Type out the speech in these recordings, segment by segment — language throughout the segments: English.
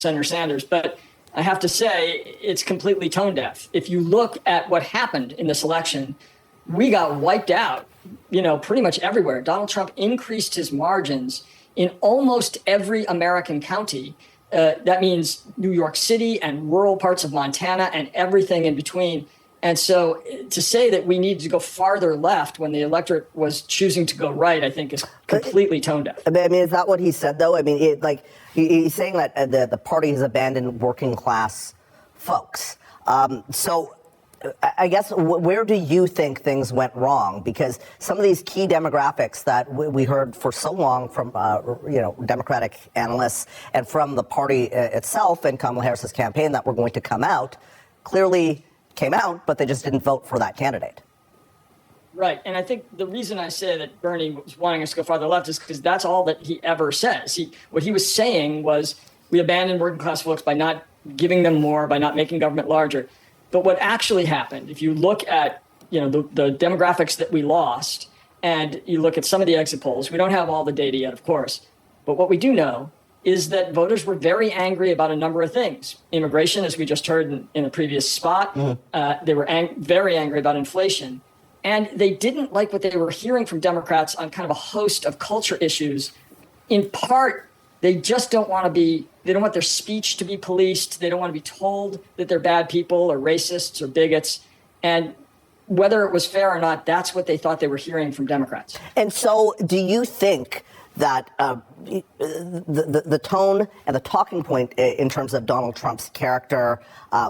Senator Sanders. But I have to say, it's completely tone deaf. If you look at what happened in this election, we got wiped out, pretty much everywhere. Donald Trump increased his margins in almost every American county. That means New York City and rural parts of Montana and everything in between. And so to say that we need to go farther left when the electorate was choosing to go right, I think is completely tone deaf. I mean, is that what he said, though? I mean, he's saying that the party has abandoned working class folks. So I guess where do you think things went wrong? Because some of these key demographics that we heard for so long from Democratic analysts and from the party itself and Kamala Harris's campaign that were going to come out clearly came out, but they just didn't vote for that candidate. Right. And I think the reason I say that Bernie was wanting us to go farther left is because that's all that he ever says. What he was saying was we abandoned working class folks by not giving them more, by not making government larger. But what actually happened, if you look at the demographics that we lost and you look at some of the exit polls, we don't have all the data yet, of course. But what we do know is that voters were very angry about a number of things. Immigration, as we just heard in a previous spot, they were very angry about inflation. And they didn't like what they were hearing from Democrats on kind of a host of culture issues. In part, they just don't want their speech to be policed. They don't want to be told that they're bad people or racists or bigots. And whether it was fair or not, that's what they thought they were hearing from Democrats. And so do you think that the tone and the talking point in terms of Donald Trump's character,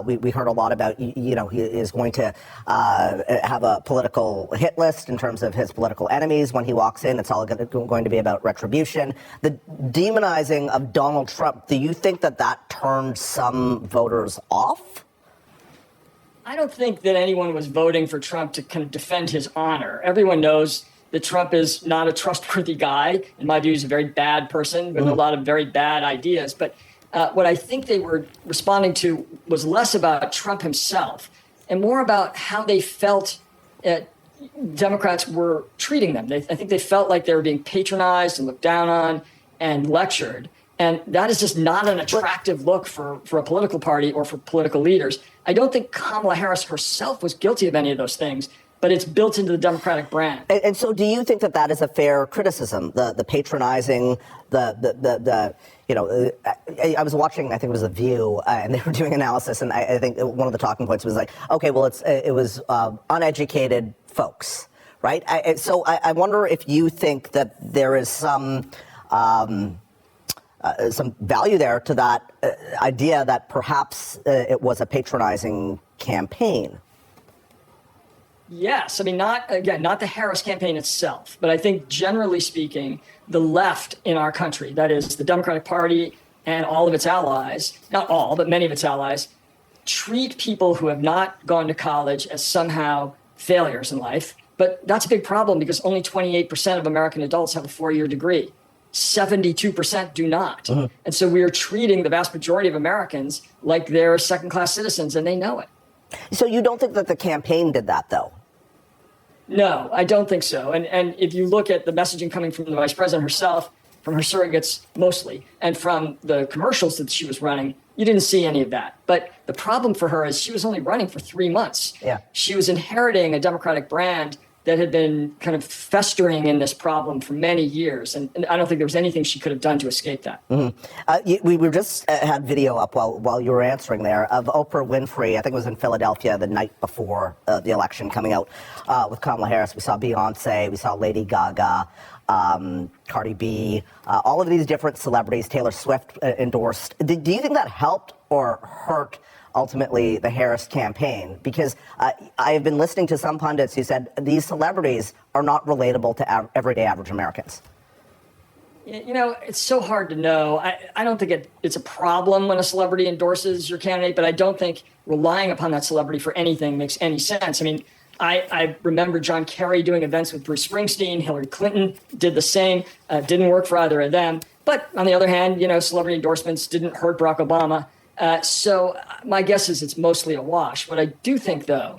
we heard a lot about, he is going to have a political hit list in terms of his political enemies. When he walks in, it's all going to be about retribution. The demonizing of Donald Trump, do you think that turned some voters off? I don't think that anyone was voting for Trump to kind of defend his honor. Everyone knows that Trump is not a trustworthy guy. In my view, he's a very bad person with a lot of very bad ideas. But what I think they were responding to was less about Trump himself and more about how they felt Democrats were treating them. I think they felt like they were being patronized and looked down on and lectured. And that is just not an attractive look for a political party or for political leaders. I don't think Kamala Harris herself was guilty of any of those things, but it's built into the Democratic brand. And so do you think that is a fair criticism, the patronizing, I was watching, I think it was The View, and they were doing analysis, and I think one of the talking points was like, okay, well, it was uneducated folks, right? So I wonder if you think that there is some value there to that idea that perhaps it was a patronizing campaign. Yes. I mean, not the Harris campaign itself, but I think generally speaking, the left in our country, that is the Democratic Party and all of its allies, not all, but many of its allies, treat people who have not gone to college as somehow failures in life. But that's a big problem because only 28% of American adults have a 4-year degree. 72% do not. And so we are treating the vast majority of Americans like they're second-class citizens, and they know it. So you don't think that the campaign did that, though? No, I don't think so. And if you look at the messaging coming from the vice president herself, from her surrogates mostly, and from the commercials that she was running, you didn't see any of that. But the problem for her is she was only running for 3 months. Yeah. She was inheriting a Democratic brand that had been kind of festering in this problem for many years. And I don't think there was anything she could have done to escape that. We were just had video up while you were answering there of Oprah Winfrey. I think it was in Philadelphia the night before the election, coming out with Kamala Harris. We saw Beyonce, we saw Lady Gaga, Cardi B, all of these different celebrities. Taylor Swift endorsed. Do you think that helped or hurt ultimately the Harris campaign? Because I have been listening to some pundits who said these celebrities are not relatable to everyday average Americans. It's so hard to know. I don't think it's a problem when a celebrity endorses your candidate, but I don't think relying upon that celebrity for anything makes any sense. I mean, I remember John Kerry doing events with Bruce Springsteen. Hillary Clinton did the same. Didn't work for either of them. But on the other hand, celebrity endorsements didn't hurt Barack Obama. So my guess is it's mostly a wash. What I do think, though,